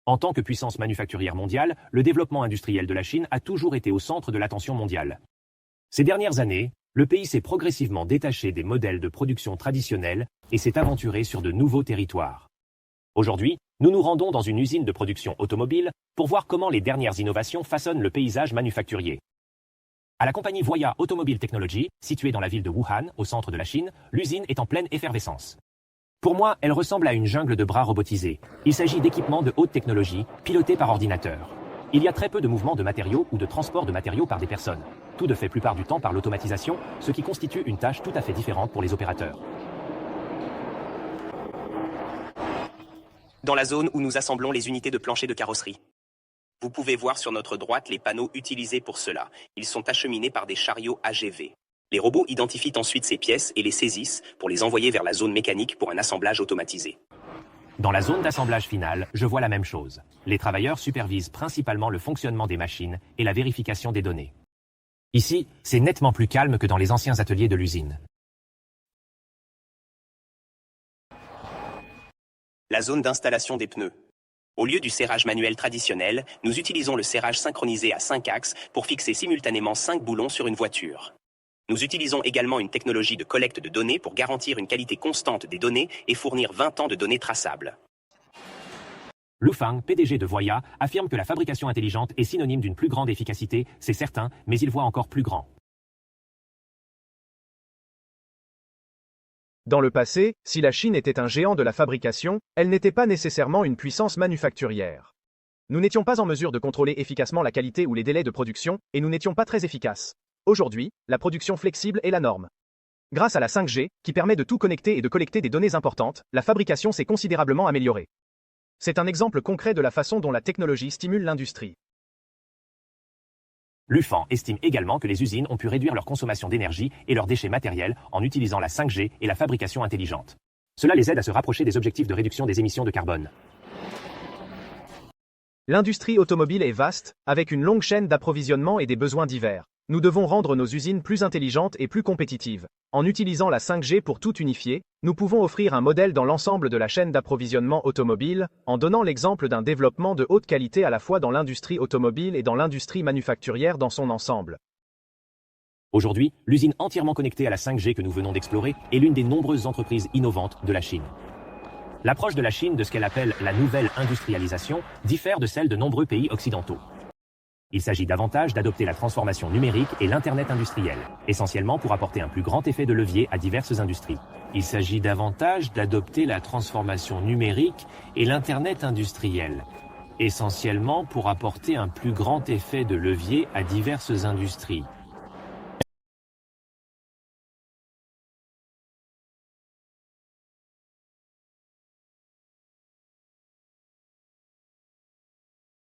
En tant que puissance manufacturière mondiale, le développement industriel de la Chine a toujours été au centre de l'attention mondiale. Ces dernières années, le pays s'est progressivement détaché des modèles de production traditionnels et s'est aventuré sur de nouveaux territoires. Aujourd'hui, nous nous rendons dans une usine de production automobile pour voir comment les dernières innovations façonnent le paysage manufacturier. À la compagnie Voya Automobile Technology, située dans la ville de Wuhan, au centre de la Chine, l'usine est en pleine effervescence. Pour moi, elle ressemble à une jungle de bras robotisés. Il s'agit d'équipements de haute technologie, pilotés par ordinateur. Il y a très peu de mouvements de matériaux ou de transport de matériaux par des personnes. Tout de fait plupart du temps par l'automatisation, ce qui constitue une tâche tout à fait différente pour les opérateurs. Dans la zone où nous assemblons les unités de plancher de carrosserie. Vous pouvez voir sur notre droite les panneaux utilisés pour cela. Ils sont acheminés par des chariots AGV. Les robots identifient ensuite ces pièces et les saisissent pour les envoyer vers la zone mécanique pour un assemblage automatisé. Dans la zone d'assemblage finale, je vois la même chose. Les travailleurs supervisent principalement le fonctionnement des machines et la vérification des données. Ici, c'est nettement plus calme que dans les anciens ateliers de l'usine. La zone d'installation des pneus. Au lieu du serrage manuel traditionnel, nous utilisons le serrage synchronisé à 5 axes pour fixer simultanément 5 boulons sur une voiture. Nous utilisons également une technologie de collecte de données pour garantir une qualité constante des données et fournir 20 ans de données traçables. Lu Fang, PDG de Voya, affirme que la fabrication intelligente est synonyme d'une plus grande efficacité, c'est certain, mais il voit encore plus grand. Dans le passé, si la Chine était un géant de la fabrication, elle n'était pas nécessairement une puissance manufacturière. Nous n'étions pas en mesure de contrôler efficacement la qualité ou les délais de production, et nous n'étions pas très efficaces. Aujourd'hui, la production flexible est la norme. Grâce à la 5G, qui permet de tout connecter et de collecter des données importantes, la fabrication s'est considérablement améliorée. C'est un exemple concret de la façon dont la technologie stimule l'industrie. Lu Fang estime également que les usines ont pu réduire leur consommation d'énergie et leurs déchets matériels en utilisant la 5G et la fabrication intelligente. Cela les aide à se rapprocher des objectifs de réduction des émissions de carbone. L'industrie automobile est vaste, avec une longue chaîne d'approvisionnement et des besoins divers. Nous devons rendre nos usines plus intelligentes et plus compétitives. En utilisant la 5G pour tout unifier, nous pouvons offrir un modèle dans l'ensemble de la chaîne d'approvisionnement automobile, en donnant l'exemple d'un développement de haute qualité à la fois dans l'industrie automobile et dans l'industrie manufacturière dans son ensemble. Aujourd'hui, l'usine entièrement connectée à la 5G que nous venons d'explorer est l'une des nombreuses entreprises innovantes de la Chine. L'approche de la Chine de ce qu'elle appelle la nouvelle industrialisation diffère de celle de nombreux pays occidentaux. Il s'agit davantage d'adopter la transformation numérique et l'Internet industriel, essentiellement pour apporter un plus grand effet de levier à diverses industries. Il s'agit davantage d'adopter la transformation numérique et l'Internet industriel, essentiellement pour apporter un plus grand effet de levier à diverses industries.